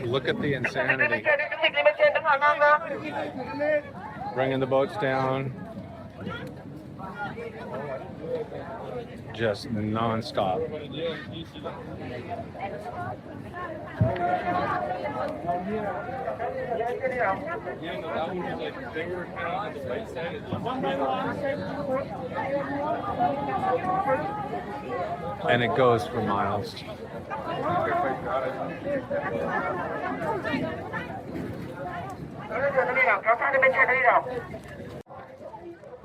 Look at the insanity. Bringing the boats down. Just non-stop. And it goes for miles.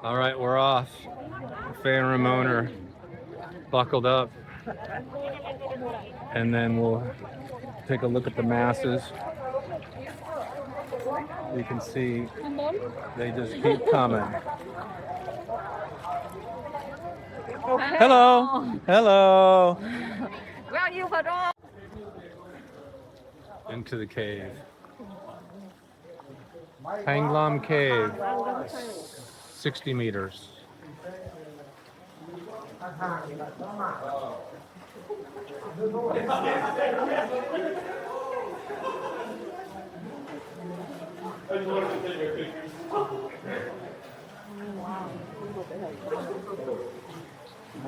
All right, we're off. Faye and Ramon are buckled up. And then we'll take a look at the masses. You can see they just keep coming. Hello. Hello. Where are you from? Into the cave. Hanglam Cave. 60 meters.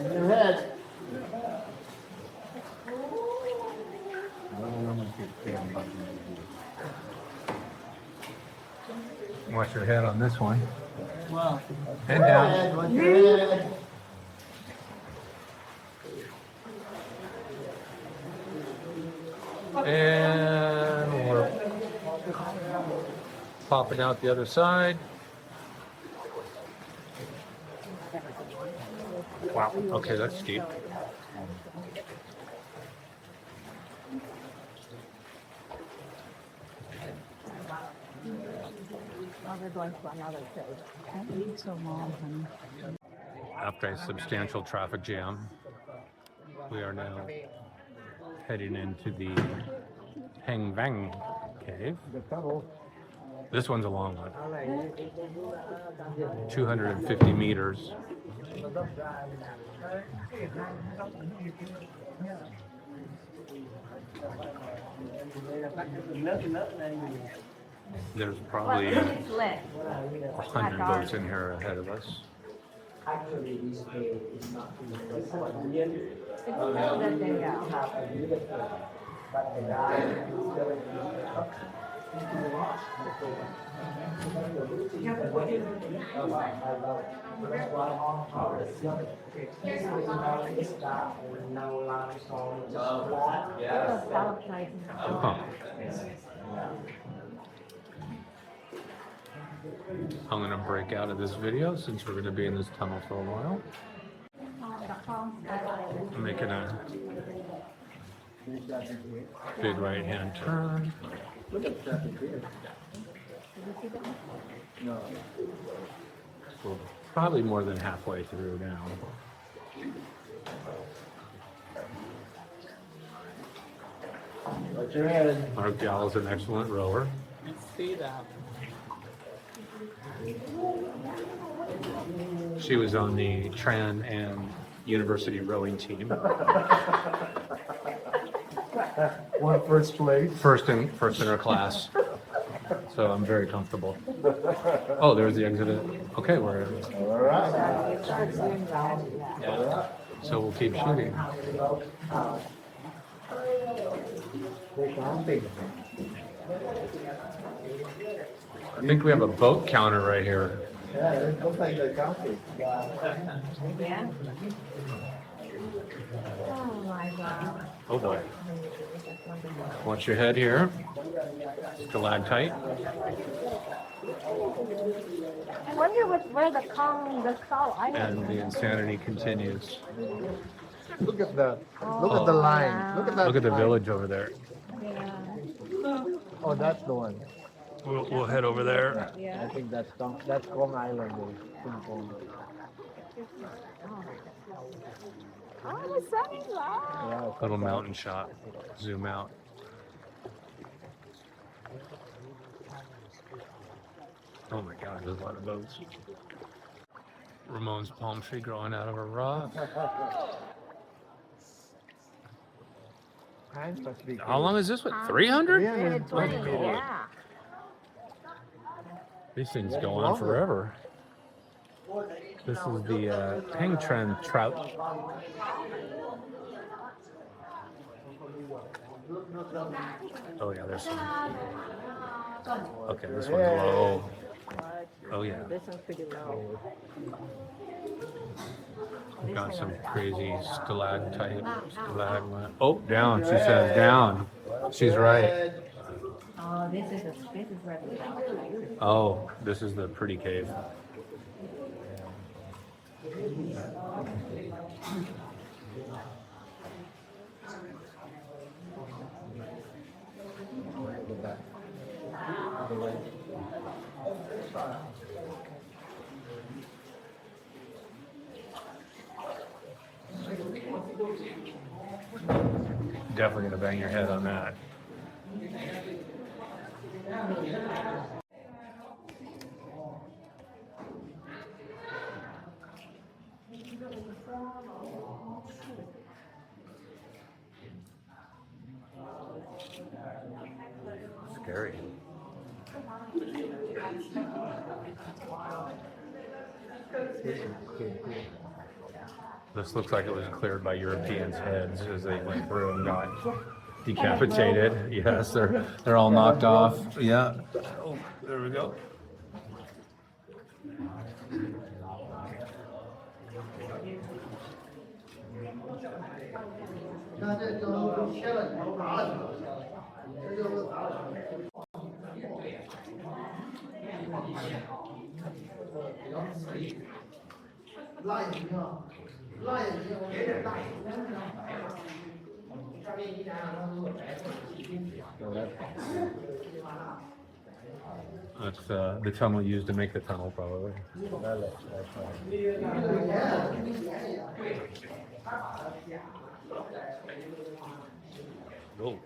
Your head. Watch your head on this one. Wow. Head down. Watch your head. And we're popping out the other side. Wow, okay, that's steep. We're going to another place. Can't eat so long, honey. After a substantial traffic jam, we are now heading into the Hang Vang Cave. This one's a long one. 250 meters. There's probably 100 boats in here ahead of us. Actually, this cave is not in the first one. It's still that they are. But the guy is going Huh. I'm going to break out of this video since we're going to be in this tunnel for a while. I'm making a big right hand turn. Look at that here. No. We're probably more than halfway through now. Watch your head. Our gal is an excellent rower. Let's see that. She was on the Trang and University rowing team. Won first place. First in her class. So I'm very comfortable. Oh, there's the exit. Okay, we're All right. so we'll keep shooting. They're counting. I think we have a boat counter right here. Yeah, it looks like they're counting. Yeah. Oh my God. Oh boy. Watch your head here. Stalactite. I wonder where the Cow Island And the insanity continues. Look at the line. Look at that. Look at the line. village over there. Yeah. Oh, that's the one. We'll head over there. I think that's Kong Island. Oh, the sun is out. Yeah. Little mountain shot. Zoom out. Oh my God, there's a lot of boats. Ramon's palm tree growing out of a rock. How long is this one? 300? 320, Oh, God. yeah. These things go on forever. This is the hang trend trout. Oh yeah, there's some. Okay, this one's low. What? Oh yeah, This one's pretty low. we've got some crazy stalactite. Oh, down. She says down. She's right. Oh, this is where the stalactites. Oh, this is the pretty cave. Definitely gonna bang your head on that. Scary. This looks like it was cleared by Europeans' heads as they went through and got decapitated. Yes, they're all knocked off. Yeah. Oh, there we go. That's the tunnel used to make the tunnel, probably. Oh.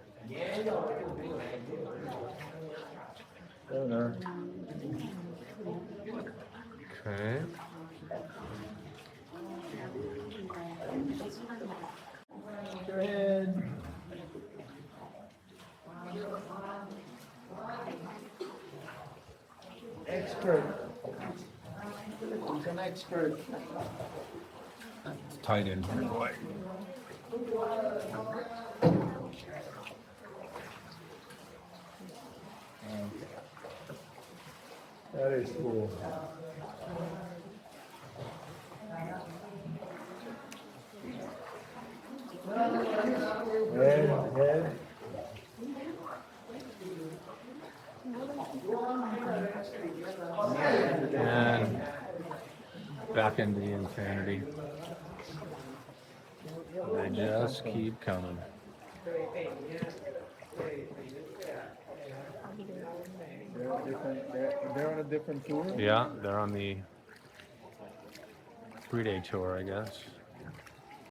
Okay. Go ahead. Expert. He's an expert. It's tight in here, boy. That is cool. Head. And back into the insanity. They just keep coming. They're on a different tour? Yeah, they're on the 3-day tour, I guess.